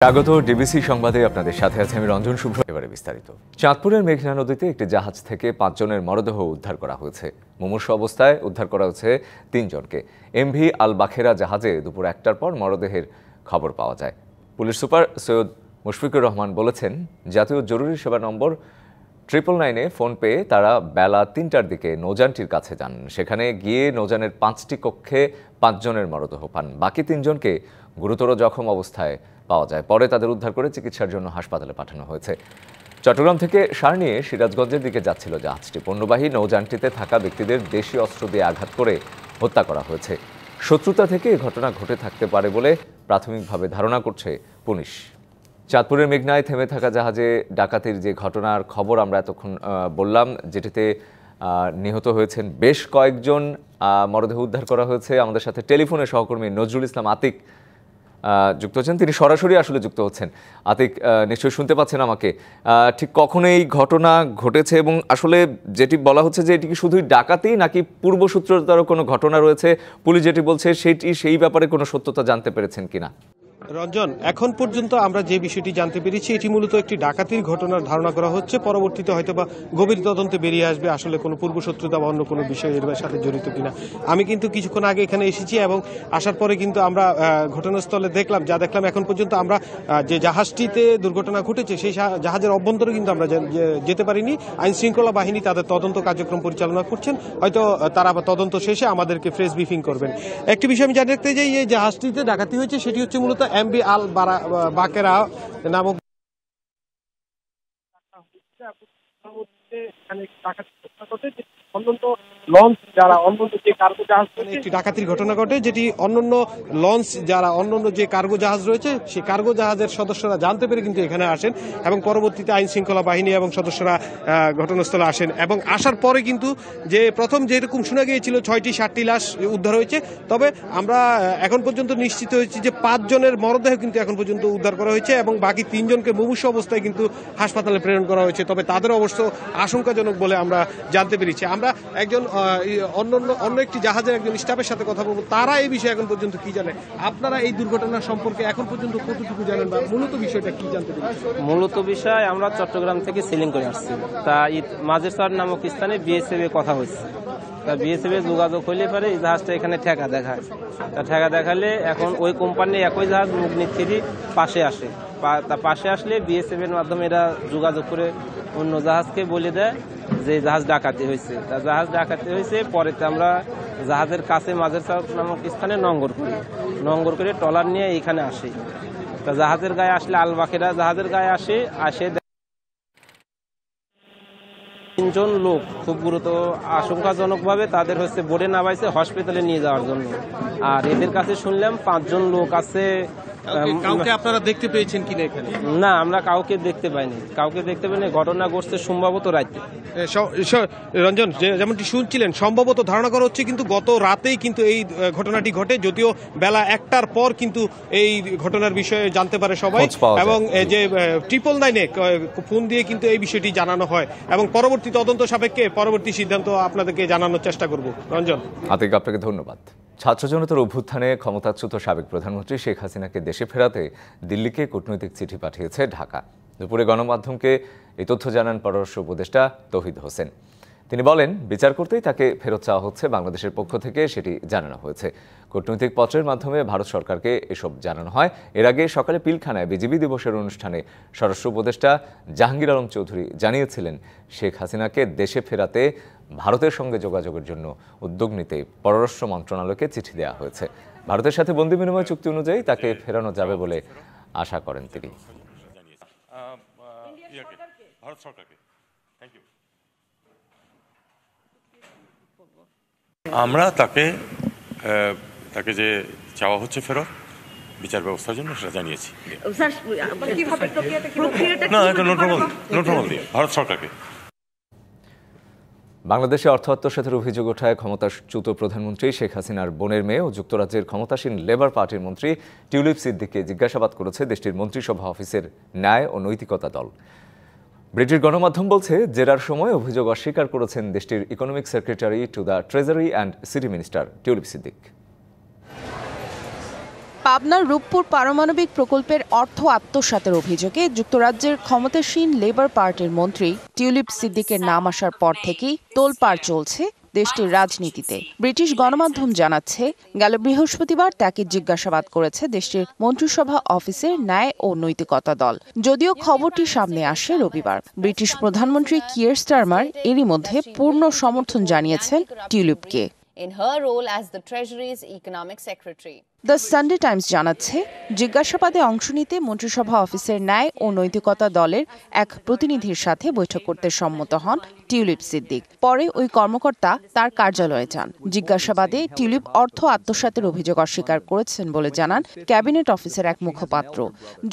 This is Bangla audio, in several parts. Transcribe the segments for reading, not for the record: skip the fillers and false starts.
স্বাগত ডিবিসি সংবাদে আপনাদের সাথে আছে আমি রঞ্জন শুভ্র। এবারে বিস্তারিত। চাঁদপুরের মেঘনা নদীতে একটি জাহাজ থেকে 5 জনের মরদেহ উদ্ধার করা হয়েছে। মুমূর্ষু অবস্থায় উদ্ধার করা হয়েছে 3 জনকে। এমভি আল বাখেরা জাহাজে দুপুর 1টার পর মরদেহের খবর পাওয়া যায়। পুলিশ সুপার সৈয়দ মুশফিকুর রহমান বলেছেন, জাতীয় জরুরি সেবা নম্বর 999-এ ফোন পেয়ে তারা বেলা 3টার দিকে নৌযানটির কাছে যান। সেখানে গিয়ে নৌযানের 5টি কক্ষে 5 জনের মরদেহ পান। বাকি 3 জনকে গুরুতর জখম অবস্থায় পাওয়া যায়। পরে তাদের উদ্ধার করে চিকিৎসার জন্য হাসপাতালে পাঠানো হয়েছে। চট্টগ্রাম থেকে সার নিয়ে সিরাজগঞ্জের দিকে যাচ্ছিল জাহাজটি। পণ্যবাহী নৌযানটিতে থাকা ব্যক্তিদের দেশীয় অস্ত্র দিয়ে আঘাত করে হত্যা করা হয়েছে। শত্রুতা থেকে এই ঘটনা ঘটে থাকতে পারে বলে প্রাথমিকভাবে ধারণা করছে পুলিশ। চাঁদপুরের মেঘনায় থেমে থাকা জাহাজে ডাকাতির যে ঘটনার খবর আমরা এতক্ষণ বললাম, যেটিতে নিহত হয়েছেন বেশ কয়েকজন, মরদেহ উদ্ধার করা হয়েছে। আমাদের সাথে টেলিফোনে সহকর্মী নজরুল ইসলাম আতিক যুক্ত হচ্ছেন, তিনি সরাসরি আসলে যুক্ত হচ্ছেন। আতিক, নিশ্চয়ই শুনতে পাচ্ছেন আমাকে। ঠিক কখন এই ঘটনা ঘটেছে এবং আসলে যেটি বলা হচ্ছে যে এটি কি শুধুই ডাকাতি নাকি পূর্বসূত্রতারও কোনো ঘটনা রয়েছে? পুলিশ যেটি বলছে সেই ব্যাপারে কোনো সত্যতা জানতে পেরেছেন কিনা? রঞ্জন, এখন পর্যন্ত আমরা যে বিষয়টি জানতে পেরেছি এটি মূলত একটি ডাকাতির ঘটনার ধারণা করা হচ্ছে। পরবর্তীতে হয়তোবা গভীর তদন্তে বেরিয়ে আসবে আসলে কোনো পূর্বশত্রুতা বা অন্য কোনো বিষয় এর সাথে জড়িত কিনা। আমি কিন্তু কিছুক্ষণ আগে এখানে এসেছি এবং আসার পরে কিন্তু আমরা ঘটনাস্থলে দেখলাম এখন পর্যন্ত আমরা যে জাহাজটিতে দুর্ঘটনা ঘটেছে সেই জাহাজের অভ্যন্তরে কিন্তু আমরা যেতে পারিনি। আইন শৃঙ্খলা বাহিনী তাদের তদন্ত কার্যক্রম পরিচালনা করছেন, হয়তো তারা তদন্ত শেষে আমাদেরকে ফ্রেশ ব্রিফিং করবেন। একটি বিষয় আমি জানতে চাই, এই জাহাজটিতে ডাকাতি হয়েছে সেটি হচ্ছে মূলত এমভি আল বাকেরা নামক একটি ডাকাতির ঘটনা ঘটে, যেটি অন্যান্য লঞ্চ যারা অন্যান্য যে কার্গো জাহাজ রয়েছে সেই কার্গো জাহাজের সদস্যরা জানতে পেরে কিন্তু এখানে আসেন এবং পরবর্তীতে আইন শৃঙ্খলা বাহিনী এবং সদস্যরা ঘটনাস্থলে আসেন এবং আসার পরে কিন্তু যে প্রথম যেরকম শোনা গিয়েছিল 6টি লাশ উদ্ধার হয়েছে, তবে আমরা এখন পর্যন্ত নিশ্চিত হয়েছি যে 5 জনের মরদেহ কিন্তু এখন পর্যন্ত উদ্ধার করা হয়েছে এবং বাকি 3 জনকে মুমূর্ষু অবস্থায় কিন্তু হাসপাতালে প্রেরণ করা হয়েছে। তবে তাদের অবস্থা আশঙ্কাজনক বলে আমরা জানতে পেরেছি। আমরা একজন অন্য একটি জাহাজের একজন স্টাফের সাথে কথা বলবো, তারা এই বিষয়ে এখন পর্যন্ত কি জানে। আপনারা এই দুর্ঘটনা সম্পর্কে এখন পর্যন্ত কতটুকু জানেন বা মূলত বিষয়টা কি জানতে পেরেছেন? মূলত বিষয়, আমরা চট্টগ্রাম থেকে সেলিং করে আসছি, তা মাঝের সার নামক স্থানে বিএসএফ এ কথা হয়েছে। তা বিএসএফ এ যোগাযোগ হইলে পারে এই জাহাজটা এখানে ঠেকা দেখায়। তা ঠেকা দেখালে এখন ওই কোম্পানি একই জাহাজ মুগনিথিরি পাশে আসে। তা পাশে আসলে বিএসএফ এর মাধ্যমে এরা যোগাযোগ করে অন্য জাহাজকে বলে দেয় যে জাহাজ ডাকাতি হয়েছে। তা জাহাজ ডাকাতি হয়েছে, পরে আমরা জাহাজের কাছে মাঝের সার নামক স্থানে নঙ্গর করে ট্রলার নিয়ে এইখানে আসি। তা জাহাজের গায়ে আসলে আল বাখেরা জাহাজের গায়ে আসে 3 জন লোক খুব গুরুতর আশঙ্কাজনকভাবে তাদের বোর্ডে নামাইছে হসপিটালে নিয়ে যাওয়ার জন্য। আর এদের কাছে শুনলাম 5 জন লোক আছে। কাউকে আপনারা দেখতে পেয়েছেন কিনা এখানে? না, আমরা কাউকে দেখতে পাইনি। ঘটনা ঘটছে সম্ভবত রাতে। রঞ্জন, যেমনটি শুনছিলেন, সম্ভবত ধারণা করা হচ্ছে কিন্তু গত রাতেই কিন্তু এই ঘটনাটি ঘটে, যদিও বেলা 1টার পর কিন্তু এই ঘটনার বিষয়ে জানতে পারে সবাই এবং যে 999-এ ফোন দিয়ে কিন্তু এই বিষয়টি জানানো হয় এবং পরবর্তী তদন্ত সাপেক্ষে পরবর্তী সিদ্ধান্ত আপনাদেরকে জানানোর চেষ্টা করব। রঞ্জন, আপনাকে ধন্যবাদ। ছাত্র জনতার অভ্যুত্থানে ক্ষমতাচ্যুত সাবেক প্রধানমন্ত্রী শেখ হাসিনাকে দেশে ফেরাতে দিল্লিকে কূটনৈতিক চিঠি পাঠিয়েছে ঢাকা। দুপুরে গণমাধ্যমকে এই তথ্য জানান পররাষ্ট্র উপদেষ্টা তৌহিদ হোসেন। তিনি বলেন, বিচার করতেই তাকে ফেরত চাওয়া হচ্ছে, বাংলাদেশের পক্ষ থেকে সেটি জানানো হয়েছে। কূটনৈতিক পত্রের মাধ্যমে ভারত সরকারকে এসব জানানো হয়। এর আগে সকালে পিলখানায় বিজিবি দিবসের অনুষ্ঠানে স্বরাষ্ট্র উপদেষ্টা জাহাঙ্গীর আলম চৌধুরী জানিয়েছিলেন, শেখ হাসিনাকে দেশে ফেরাতে ভারতের সঙ্গে যোগাযোগের জন্য উদ্যোগ নিতে পররাষ্ট্র মন্ত্রণালয়কে চিঠি দেওয়া হয়েছে। ভারতের সাথে বন্দি বিনিময় চুক্তি অনুযায়ী তাকে ফেরানো যাবে বলে আশা করেন তিনি। আমরা তাকে যে চাওয়া হচ্ছে ফেরত বিচার ব্যবস্থার জন্য সেটা জানিয়েছি। না, এটা নোটফর্মাল দিয়ে ভারত সরকারকে। বাংলাদেশে অর্থ আত্মসাতের অভিযোগ ওঠায় ক্ষমতাচ্যুত প্রধানমন্ত্রী শেখ হাসিনার বোনের মেয়ে ও যুক্তরাজ্যের ক্ষমতাসীন লেবার পার্টির মন্ত্রী টিউলিপ সিদ্দিককে জিজ্ঞাসাবাদ করেছে দেশটির মন্ত্রিসভা অফিসের ন্যায় ও নৈতিকতা দল। ব্রিটিশ গণমাধ্যম বলছে, জেরার সময় অভিযোগ অস্বীকার করেছেন দেশটির economic secretary to the treasury and city minister tulip Siddique. পাবনার রূপপুর পারমাণবিক প্রকল্পের অর্থ আত্মসাতের অভিযোগে যুক্তরাজ্যের ক্ষমতাসীন লেবার পার্টির মন্ত্রী টিউলিপ সিদ্দিকের নাম আসার পর থেকেই তোলপাড় চলছে দেশটির রাজনীতিতে। ব্রিটিশ গণমাধ্যম জানাচ্ছে, গেল বৃহস্পতিবার তাকে জিজ্ঞাসাবাদ করেছে দেশটির মন্ত্রিসভা অফিসের ন্যায় ও নৈতিকতা দল। যদিও খবরটি সামনে আসে রবিবার। ব্রিটিশ প্রধানমন্ত্রী কিয়ার স্টারমার এরই মধ্যে পূর্ণ সমর্থন জানিয়েছেন টিউলিপকে। in her role as the Treasury's Economic Secretary. The Sunday Times জানাচ্ছে, জিজ্ঞাসাবাদে অংশ নিতে মন্ত্রিসভা অফিসের ন্যায় ও নৈতিকতা দলের এক প্রতিনিধির সাথে বৈঠক করতে সম্মত হন টিউলিপ সিদ্দিক। পরে ওই কর্মকর্তা তার কার্যালয়ে যান। জিজ্ঞাসাবাদে টিউলিপ অর্থ আত্মসাতের অভিযোগ অস্বীকার করেছেন বলে জানান ক্যাবিনেট অফিসের এক মুখপাত্র।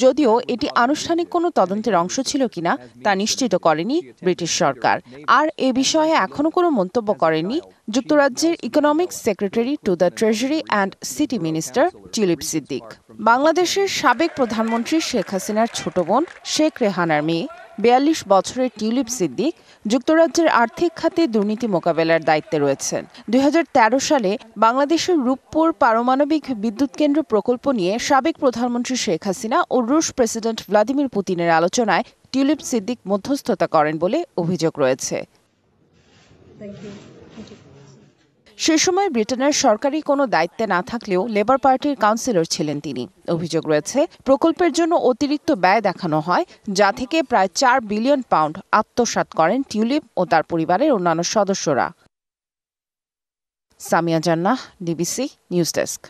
যদিও এটি আনুষ্ঠানিক কোনো তদন্তের অংশ ছিল কিনা তা নিশ্চিত করেনি ব্রিটিশ সরকার। আর এ বিষয়ে এখনো কোনো মন্তব্য করেনি যুক্তরাজ্যের economics secretary to the treasury and city minister tulip Siddique. বাংলাদেশের সাবেক প্রধানমন্ত্রী শেখ হাসিনার ছোট বোন শেখ রেহানার মেয়ে ৪২ বছরের টিউলিপ সিদ্দিক যুক্তরাজ্যের আর্থিক খাতে দুর্নীতি মোকাবেলার দায়িত্বে রয়েছেন। ২০১৩ সালে বাংলাদেশের রূপপুর পারমাণবিক বিদ্যুৎ কেন্দ্র প্রকল্প নিয়ে সাবেক প্রধানমন্ত্রী শেখ হাসিনা ও রুশ প্রেসিডেন্ট ভ্লাদিমির পুতিনের আলোচনায় টিউলিপ সিদ্দিক মধ্যস্থতা করেন বলে অভিযোগ রয়েছে। সে সময় ব্রিটেনের সরকারি কোনো দায়িত্বে না থাকলেও লেবার পার্টির কাউন্সিলর ছিলেন তিনি। অভিযোগ রয়েছে, প্রকল্পের জন্য অতিরিক্ত ব্যয় দেখানো হয়, যা থেকে প্রায় ৪ বিলিয়ন পাউন্ড আত্মসাৎ করেন টিউলিপ ও তার পরিবারের অন্যান্য সদস্যরা। সামিয়া জান্নাহ, ডিবিসি নিউজ ডেস্ক।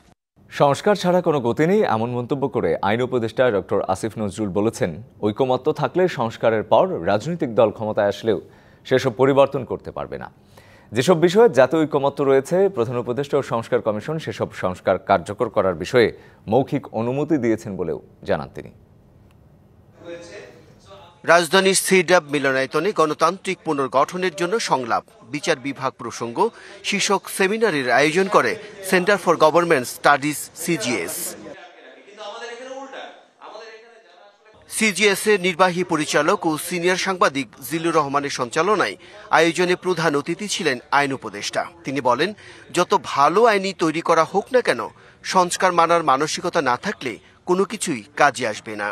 সংস্কার ছাড়া কোনো গতি নেই এমন মন্তব্য করে আইন উপদেষ্টা ডক্টর আসিফ নজরুল বলেছেন, ঐকমত্য থাকলে সংস্কারের পর রাজনৈতিক দল ক্ষমতায় আসলেও সেসব পরিবর্তন করতে পারবে না। যেসব বিষয়ে জাতীয় ঐকমত্য রয়েছে, প্রধান উপদেষ্টা ও সংস্কার কমিশন সেসব সংস্কার কার্যকর করার বিষয়ে মৌখিক অনুমতি দিয়েছেন বলেও জানান তিনি। রাজধানীর সিডাব মিলনায়তনে গণতান্ত্রিক পুনর্গঠনের জন্য সংলাপ, বিচার বিভাগ প্রসঙ্গ শীর্ষক সেমিনারের আয়োজন করে centre for government studies CGS. CGS এর নির্বাহী পরিচালক ও সিনিয়র সাংবাদিক জিলুর রহমানের সঞ্চালনায় আয়োজনে প্রধান অতিথি ছিলেন আইন উপদেষ্টা। তিনি বলেন, যত ভালো আইনই তৈরি করা হোক না কেন, সংস্কার মানার মানসিকতা না থাকলে কোনো কিছুই কাজে আসবে না।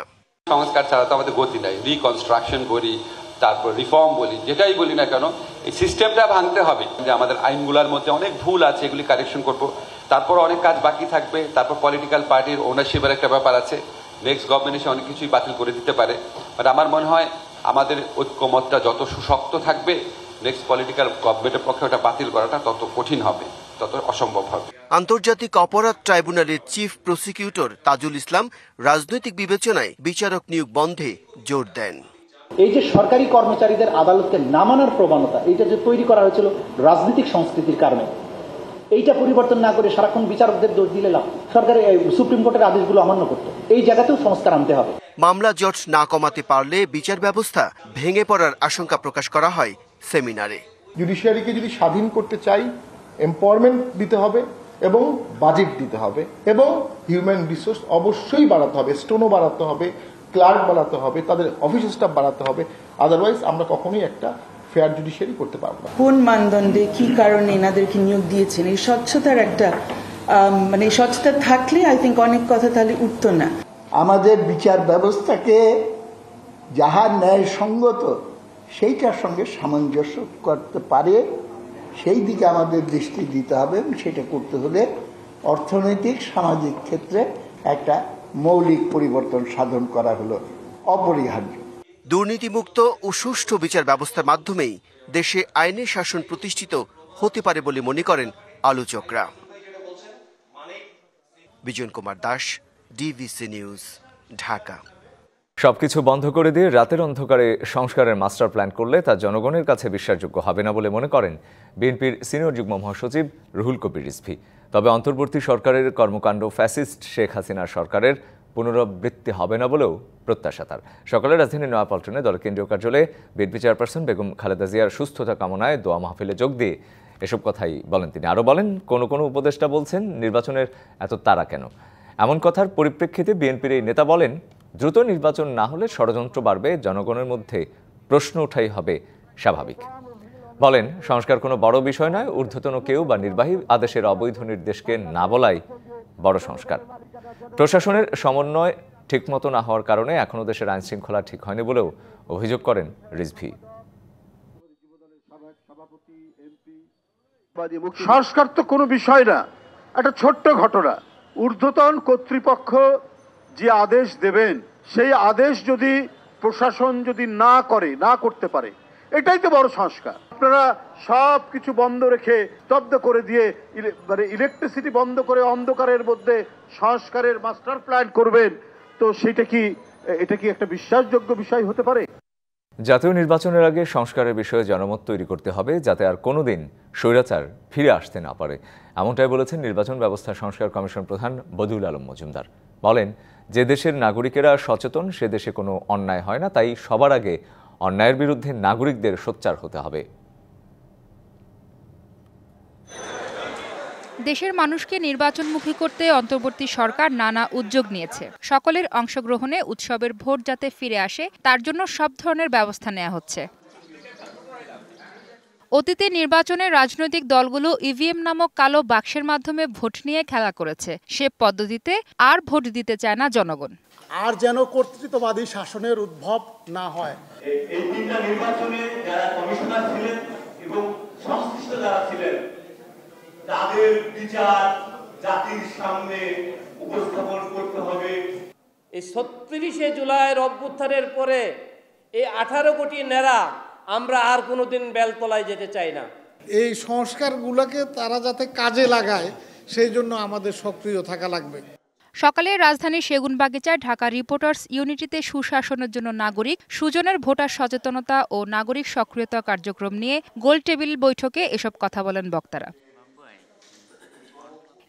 সংস্কার ছাড়া তো আমাদের গতি নাই। রিকনস্ট্রাকশন বলি, তারপর রিফর্ম বলি, যেটাই বলি না কেন, এই সিস্টেমটা ভাঙতে হবে। যে আমাদের আইনগুলোর মধ্যে অনেক ভুল আছে, এগুলি কারেকশন করব। তারপর অনেক কাজ বাকি থাকবে। তারপর পলিটিক্যাল পার্টির ওনারশিপের একটা ব্যাপার আছে। নেক্সট গভর্নমেন্ট এসে অনেক কিছুই বাতিল করে দিতে পারে। বাট আমার মনে হয় আমাদের ঐক্যমতটা যত সুশক্ত থাকবে, নেক্সট পলিটিক্যাল গভর্নমেন্টের পক্ষে ওটা বাতিল করাটা তত কঠিন হবে, তত অসম্ভব হবে। আন্তর্জাতিক অপরাধ ট্রাইব্যুনালের চিফ প্রসিকিউটর তাজুল ইসলাম রাজনৈতিক বিবেচনায় বিচারক নিয়োগ বন্ধে জোর দেন। এই যে সরকারি কর্মচারীদের আদালতকে নামানোর প্রবণতা, এইটা যে তৈরি করা হয়েছিল রাজনৈতিক সংস্কৃতির কারণে, এইটা পরিবর্তন না করে সারাক্ষণ বিচারকদের দোষ দিলে লাভ। সরকার সুপ্রিম কোর্টের আদেশগুলো অমান্য করতো। এই জায়গাতেও সংস্কার আনতে হবে। মামলা জট না কমাতে পারলে বিচার ব্যবস্থা ভেঙে পড়ার আশঙ্কা প্রকাশ করা হয় সেমিনারে। জুডিশিয়ারিকে যদি স্বাধীন করতে চাই, এম্পাওয়ারমেন্ট দিতে হবে এবং বাজেট দিতে হবে এবং হিউম্যান রিসোর্স অবশ্যই বাড়াতে হবে, স্টোনও বাড়াতে হবে, ক্লার্ক বাড়াতে হবে, তাদের অফিস স্টাফ বাড়াতে হবে। আদারওয়াইজ আমরা কখনোই একটা ফেয়ার জুডিশিয়ারি করতে পারবো না। কোন মানদণ্ডে কি কারণে এনাদেরকে নিয়োগ দিয়েছেন, এই স্বচ্ছতার একটা মানে স্বচ্ছতা থাকলে আই থিঙ্ক অনেক কথা তাহলে উঠতো না। আমাদের বিচার ব্যবস্থাকে যাহা ন্যায়সঙ্গত সেইটার সঙ্গে সামঞ্জস্য করতে পারে সেই দিকে আমাদের দৃষ্টি দিতে হবে। সেটা করতে হলে অর্থনৈতিক সামাজিক ক্ষেত্রে একটা মৌলিক পরিবর্তন সাধন করা হলো অপরিহার্য। দুর্নীতিমুক্ত ও সুষ্ঠু বিচার ব্যবস্থার মাধ্যমেই দেশে আইনের শাসন প্রতিষ্ঠিত হতে পারে বলে মনে করেন আলোচকরা। Bijan Kumar Das, DBC news, Dhaka. সবকিছু বন্ধ করে দিয়ে রাতের অন্ধকারে সংস্কারের মাস্টার প্ল্যান করলে তা জনগণের কাছে বিশ্বাসযোগ্য হবে না বলে মনে করেন বিএনপির সিনিয়র যুগ্ম মহাসচিব রুহুল কবির রিজভী। তবে অন্তর্বর্তী সরকারের কর্মকাণ্ড ফ্যাসিস্ট শেখ হাসিনার সরকারের পুনরাবৃত্তি হবে না বলেও প্রত্যাশা তার। সকালে রাজধানীর নয়াপল্টনে দলের কেন্দ্রীয় কার্যালয়ে বিএনপি চেয়ারপারসন বেগম খালেদা জিয়ার সুস্থতা কামনায় দোয়া মাহফিলে যোগ দিয়ে এসব কথাই বলেন তিনি। আরও বলেন, কোনো উপদেষ্টা বলছেন নির্বাচনের এত তাড়া কেন। এমন কথার পরিপ্রেক্ষিতে বিএনপির এই নেতা বলেন, দ্রুত নির্বাচন না হলে ষড়যন্ত্র বাড়বে, জনগণের মধ্যে প্রশ্ন ওঠাই হবে স্বাভাবিক। বলেন, সংস্কার কোনো বড় বিষয় নয়, ঊর্ধ্বতন কেউ বা নির্বাহী আদেশের অবৈধ নির্দেশকে না বলাই বড় সংস্কার। প্রশাসনের সমন্বয় ঠিকমতো না হওয়ার কারণে এখনও দেশের আইন শৃঙ্খলা ঠিক হয়নি বলেও অভিযোগ করেন রিজভী। সংস্কার তো কোনো বিষয় না, একটা ছোট্ট ঘটনা। ঊর্ধ্বতন কর্তৃপক্ষ যে আদেশ দেবেন সেই আদেশ যদি প্রশাসন যদি না করতে পারে, এটাই তো বড় সংস্কার। আপনারা সব কিছু বন্ধ রেখে স্তব্ধ করে দিয়ে মানে ইলেকট্রিসিটি বন্ধ করে অন্ধকারের মধ্যে সংস্কারের মাস্টার প্ল্যান করবেন, তো এটা কি একটা বিশ্বাসযোগ্য বিষয় হতে পারে? জাতীয় নির্বাচনের আগে সংস্কারের বিষয়ে জনমত তৈরি করতে হবে, যাতে আর কোনোদিন স্বৈরাচার ফিরে আসতে না পারে। এমনটাই বলেছেন নির্বাচন ব্যবস্থা সংস্কার কমিশন প্রধান বদিউল আলম মজুমদার। বলেন, যে দেশের নাগরিকেরা সচেতন সে দেশে কোনো অন্যায় হয় না, তাই সবার আগে অন্যায়ের বিরুদ্ধে নাগরিকদের সোচ্চার হতে হবে। দেশের মানুষকে নির্বাচনমুখী করতে অন্তর্বর্তী সরকার নানা উদ্যোগ নিয়েছে। সকলের অংশগ্রহণে উৎসবের ভোট যাতে ফিরে আসে তার জন্য সব ধরনের ব্যবস্থা নেওয়া হচ্ছে। অতীতে নির্বাচনে রাজনৈতিক দলগুলো ইভিএম নামক কালো বাক্সের মাধ্যমে ভোট নিয়ে খেলা করেছে। সে পদ্ধতিতে আর ভোট দিতে চায় না জনগণ। আর যেন কর্তৃত্ববাদী শাসনের উদ্ভব না হয়। এই তিনটা নির্বাচনে যারা কমিশনার ছিলেন এবং সংশ্লিষ্ট যারা ছিলেন তাদের বিচার জাতির সামনে উপস্থাপন করতে হবে। এই ৩৬শে জুলাইয়ের অভ্যুত্থানের পরে এই ১৮ কোটি নেরা আমরা আর কোনোদিন বেলতলায় যেতে চাই না। এই সংস্কারগুলোকে তারা যাতে কাজে লাগায় সেই জন্য আমাদের সক্রিয় থাকা লাগবে। সকালে রাজধানীর সেগুনবাগিচায় ঢাকা রিপোর্টার্স ইউনিটিতে সুশাসনের জন্য নাগরিক সুজনের ভোটার সচেতনতা ও নাগরিক সক্রিয়তা কার্যক্রম নিয়ে গোলটেবিল বৈঠকে এসব কথা বলেন বক্তারা।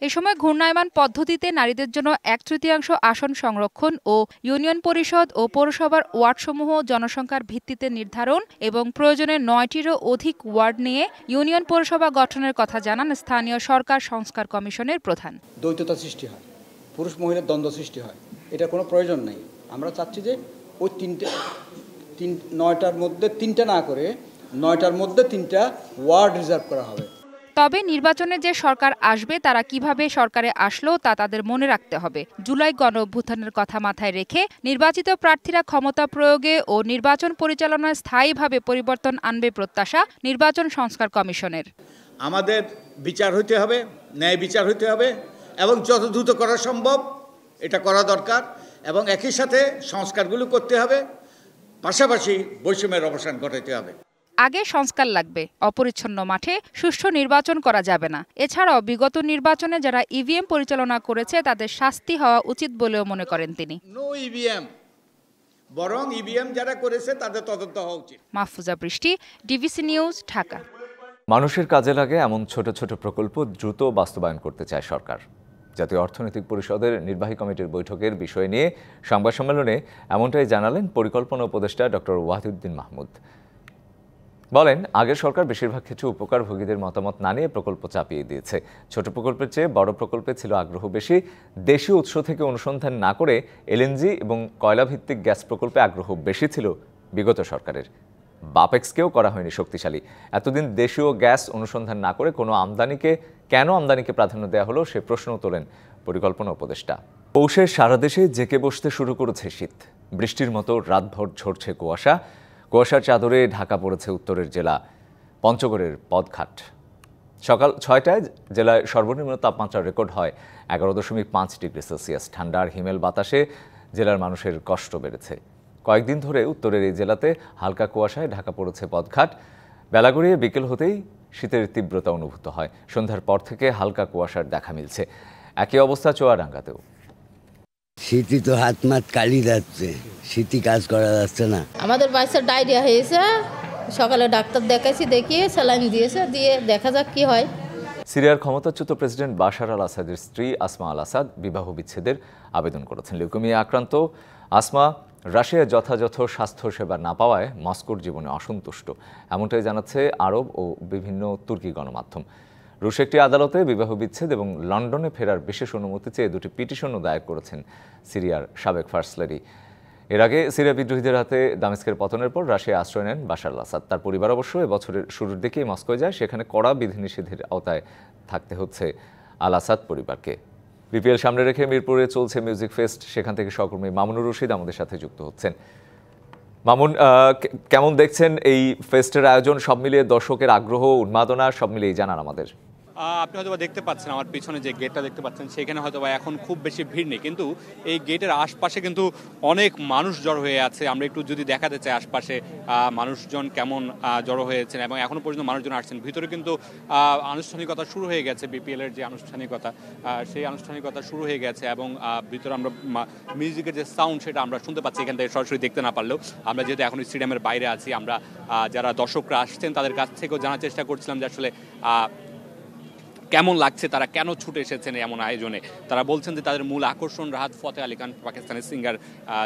এ সময় ঘূর্ণায়মান পদ্ধতিতে নারীদের জন্য ১/৩ আসন সংরক্ষণ ও ইউনিয়ন পরিষদ ও পৌরসভার ওয়ার্ডসমূহ জনসংখ্যার ভিত্তিতে নির্ধারণ এবং প্রয়োজনে ৯টিরও অধিক ওয়ার্ড নিয়ে ইউনিয়ন পৌরসভা গঠনের কথা জানান স্থানীয় সরকার সংস্কার কমিশনের প্রধান। দ্বৈততা সৃষ্টি হয়, পুরুষ মহিলার দ্বন্দ্ব সৃষ্টি হয়, এটার কোনো প্রয়োজন নেই। আমরা চাচ্ছি যে ওই ৯টার মধ্যে ৩টা না করে ৯টার মধ্যে 3টা ওয়ার্ড রিজার্ভ করা হবে। তবে নির্বাচনে যে সরকার আসবে তারা কিভাবে সরকারে আসলো তা তাদের মনে রাখতে হবে। জুলাই গণঅভ্যুত্থানের কথা মাথায় রেখে নির্বাচিত প্রার্থীরা ক্ষমতা প্রয়োগে ও নির্বাচন পরিচালনায় স্থায়ীভাবে পরিবর্তন আনবে প্রত্যাশা নির্বাচন সংস্কার কমিশনের। আমাদের বিচার হইতে হবে, ন্যায় বিচার হইতে হবে এবং যত দ্রুত করা সম্ভব এটা করা দরকার এবং একই সাথে সংস্কারগুলো করতে হবে, পাশাপাশি বৈষম্যের অবসান ঘটাতে হবে। আগে সংস্কার লাগবে, অপরিচ্ছন্ন মাঠে সুষ্ঠু নির্বাচন করা যাবে না। এছাড়াও বিগত নির্বাচনে যারা ইভিএম পরিচালনা করেছে তাদের শাস্তি হওয়া উচিত বলেও মনে করেন তিনি। নো ইভিএম, বরং ইভিএম যারা করেছে তাদের তদন্ত হওয়া উচিত। মাহফুজা বৃষ্টি, ডিবিসি নিউজ, ঢাকা। মানুষের কাজে লাগে এমন ছোট ছোট প্রকল্প দ্রুত বাস্তবায়ন করতে চায় সরকার। জাতীয় অর্থনৈতিক পরিষদের নির্বাহী কমিটির বৈঠকের বিষয় নিয়ে সংবাদ সম্মেলনে এমনটাই জানালেন পরিকল্পনা উপদেষ্টা ডক্টর ওয়াহিদুদ্দিন মাহমুদ। বলেন, আগের সরকার বেশিরভাগ ক্ষেত্রে উপকারভোগীদের মতামত না নিয়ে প্রকল্প চাপিয়ে দিয়েছে। ছোট প্রকল্পের চেয়ে বড় প্রকল্পে ছিল আগ্রহ বেশি। দেশীয় উৎস থেকে অনুসন্ধান না করে এলএনজি এবং কয়লাভিত্তিক গ্যাস প্রকল্পে আগ্রহ বেশি ছিল বিগত সরকারের। বাপেক্সকেও করা হয়নি শক্তিশালী। এতদিন দেশীয় গ্যাস অনুসন্ধান না করে কেন আমদানিকে প্রাধান্য দেওয়া হলো সে প্রশ্ন তোলেন পরিকল্পনা উপদেষ্টা। পৌষে সারা দেশে জেকে বসতে শুরু করেছে শীত। বৃষ্টির মতো রাতভর ঝরছে কুয়াশার চাদরে ঢাকা পড়েছে উত্তরের জেলা পঞ্চগড়ের পদঘাট। সকাল ৬টায় জেলায় সর্বনিম্ন তাপমাত্রা রেকর্ড হয় ১১.৫ ডিগ্রি সেলসিয়াস। ঠান্ডার হিমেল বাতাসে জেলার মানুষের কষ্ট বেড়েছে। কয়েকদিন ধরে উত্তরের এই জেলাতে হালকা কুয়াশায় ঢাকা পড়েছে পদঘাট। বেলা গড়িয়ে বিকেল হতেই শীতের তীব্রতা অনুভূত হয়। সন্ধ্যার পর থেকে হালকা কুয়াশার দেখা মিলছে। একই অবস্থা চুয়াডাঙ্গাতেও। শীতই তো হাত মাত কালি যাচ্ছে, শীতই কাজ করা যাচ্ছে না। আমাদের বাচ্চার ডায়রিয়া হয়েছে, সকালে ডাক্তার দেখাইছি, দেখিয়ে স্যালাইন দিয়েছে, দিয়ে দেখা যাক কি হয়। সিরিয়ার ক্ষমতাচ্যুত প্রেসিডেন্ট বাশার আল আসাদের স্ত্রী আসমা আল আসাদ বিবাহ বিচ্ছেদের আবেদন করেছেন। লিউকেমিয়া আক্রান্ত আসমা রাশিয়ায় যথাযথ স্বাস্থ্যসেবা না পাওয়ায় মস্কোর জীবনে অসন্তুষ্ট, এমনটাই জানাচ্ছে আরব ও বিভিন্ন তুর্কি গণমাধ্যম। রুশ একটি আদালতে বিবাহ বিচ্ছেদ এবং লন্ডনে ফেরার বিশেষ অনুমতি চেয়ে দুটি পিটিশনও দায়ের করেছেন সিরিয়ার সাবেক ফার্স্ট লেডি। এর আগে সিরিয়া বিদ্রোহীদের হাতে দামেস্কের পতনের পর রাশিয়ায় আশ্রয় নেন বাশার আল আসাদ। তার পরিবার অবশ্য এবছরের শুরুর দিকেই মস্কোয় যায়। সেখানে কড়া বিধিনিষেধের আওতায় থাকতে হচ্ছে আল আসাদ পরিবারকে। বিপিএল সামনে রেখে মিরপুরে চলছে মিউজিক ফেস্ট, সেখান থেকে সহকর্মী মামুনুর রশিদ আমাদের সাথে যুক্ত হচ্ছেন। মামুন, কেমন দেখছেন এই ফেস্টের আয়োজন? সব মিলিয়ে দর্শকের আগ্রহ, উন্মাদনা সব মিলিয়ে জানান আমাদের। আপনি হয়তো দেখতে পাচ্ছেন আমার পিছনে যে গেটটা দেখতে পাচ্ছেন, সেখানে হয়তো এখন খুব বেশি ভিড় নেই, কিন্তু এই গেটের আশপাশে কিন্তু অনেক মানুষ জড়ো হয়ে আছে। আমরা একটু যদি দেখাতে চাই আশপাশে মানুষজন কেমন জড়ো হয়েছেন এবং এখনো পর্যন্ত মানুষজন আসছেন। ভিতরে কিন্তু আনুষ্ঠানিকতা শুরু হয়ে গেছে, বিপিএলের যে আনুষ্ঠানিকতা সেই আনুষ্ঠানিকতা শুরু হয়ে গেছে এবং ভিতরে আমরা মিউজিকের যে সাউন্ড সেটা আমরা শুনতে পাচ্ছি এখান থেকে সরাসরি দেখতে না পারলেও। আমরা যেহেতু এখন স্টেডিয়ামের বাইরে আছি, আমরা যারা দর্শকরা আসছেন তাদের কাছ থেকেও জানার চেষ্টা করছিলাম যে আসলে কেমন লাগছে, তারা কেন ছুটে এসেছেন এমন আয়োজনে। তারা বলছেন যে তাদের মূল আকর্ষণ রাহাত ফতেহ আলী খান, পাকিস্তানের সিঙ্গার,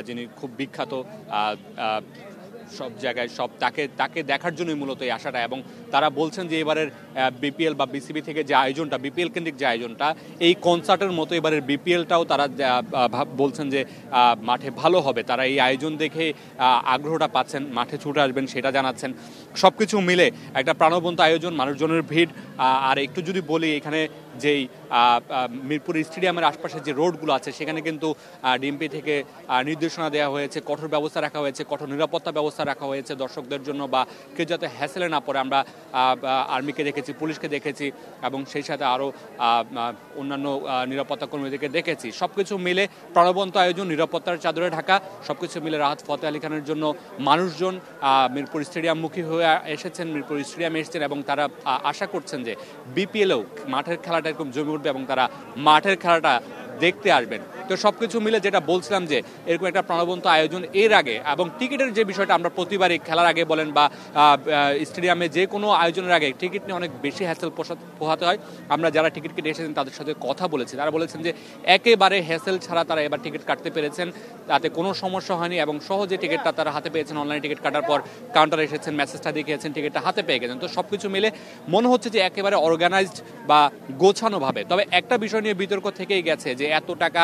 যিনি খুব বিখ্যাত সব জায়গায়, সব তাকে দেখার জন্যই মূলত এই আশাটা। এবং তারা বলছেন যে এবারের বিপিএল বা বিসিবি থেকে যে আয়োজনটা, বিপিএল কেন্দ্রিক যে আয়োজনটা, এই কনসার্টের মতো এবারের বিপিএলটাও তারা বলছেন যে মাঠে ভালো হবে। তারা এই আয়োজন দেখে আগ্রহটা পাচ্ছেন, মাঠে ছুটে আসবেন সেটা জানাচ্ছেন। সব কিছু মিলে একটা প্রাণবন্ত আয়োজন, মানুষজনের ভিড়। আর একটু যদি বলি, এখানে যেই মিরপুর স্টেডিয়ামের আশপাশে যে রোডগুলো আছে সেখানে কিন্তু ডিএমপি থেকে নির্দেশনা দেওয়া হয়েছে, কঠোর ব্যবস্থা রাখা হয়েছে, কঠোর নিরাপত্তা ব্যবস্থা রাখা হয়েছে দর্শকদের জন্য, বা কেউ যাতে হ্যাসেলে না পড়ে। আমরা আর্মিকে দেখেছি, পুলিশকে দেখেছি এবং সেই সাথে আরও অন্যান্য নিরাপত্তা কর্মীদেরকে দেখেছি। সব কিছু মিলে প্রাণবন্ত আয়োজন, নিরাপত্তার চাদরে ঢাকা। সব কিছু মিলে রাহাত ফতেহ আলী খানের জন্য মানুষজন মিরপুর স্টেডিয়ামমুখী হয়ে এসেছেন, মিরপুর স্টেডিয়ামে এসেছেন এবং তারা আশা করছেন যে বিপিএলেও মাঠের খেলাটা এরকম জমে উঠবে এবং তারা মাঠের খেলাটা দেখতে আসবেন। তো সবকিছু মিলে যেটা বলছিলাম যে এরকম একটা প্রাণবন্ত আয়োজন এর আগে, এবং টিকিটের যে বিষয়টা, আমরা প্রতিবারই খেলার আগে বলেন বা স্টেডিয়ামে যে কোনো আয়োজনের আগে টিকিট নিয়ে অনেক বেশি হ্যাসেল পোহাতে হয়। আমরা যারা টিকিট কেটে এসেছেন তাদের সাথে কথা বলেছি, তারা বলেছেন যে একেবারে হ্যাসেল ছাড়া তারা এবার টিকিট কাটতে পেরেছেন, তাতে কোনো সমস্যা হয়নি এবং সহজে টিকিটটা তারা হাতে পেয়েছেন। অনলাইনে টিকিট কাটার পর কাউন্টারে এসেছেন, মেসেজটা দেখিয়েছেন, টিকিটটা হাতে পেয়ে গেছেন। তো সবকিছু মিলে মনে হচ্ছে যে একেবারে অর্গানাইজড বা গোছানোভাবে। তবে একটা বিষয় নিয়ে বিতর্ক থেকেই গেছে যে এত টাকা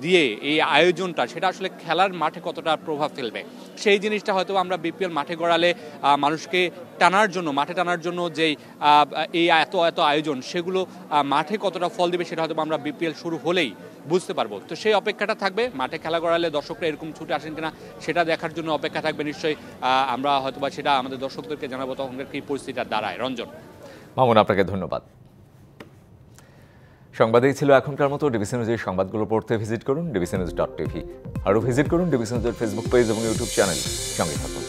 দিয়ে এই আয়োজনটা, সেটা আসলে খেলার মাঠে কতটা প্রভাব ফেলবে। সেই জিনিসটা হয়তো আমরা বিপিএল মাঠে গড়ালে মানুষকে টানার জন্য, মাঠে টানার জন্য যেই এই এত আয়োজন, সেগুলো মাঠে কতটা ফল দিবে সেটা হয়তো আমরা বিপিএল শুরু হলেই বুঝতে পারবো। তো সেই অপেক্ষাটা থাকবে। মাঠে খেলা গড়ালে দর্শকরা এরকম ছুটে আসেন কিনা সেটা দেখার জন্য অপেক্ষা থাকবে নিশ্চয়ই। আমরা হয়তোবা সেটা আমাদের দর্শকদেরকে জানাবো তখনকার কি পরিস্থিতিটা দাঁড়ায়। রঞ্জন। মামুন, আপনাকে ধন্যবাদ। সংবাদেই ছিল এখনকার মতো। ডিবিসি নিউজের সংবাদগুলো পড়তে ভিজিট করুন dbcnews.tv। আরও ভিজিট করুন ডিবিসি নিউজের ফেসবুক পেজ এবং ইউটিউব চ্যানেল। সঙ্গে থাকুন।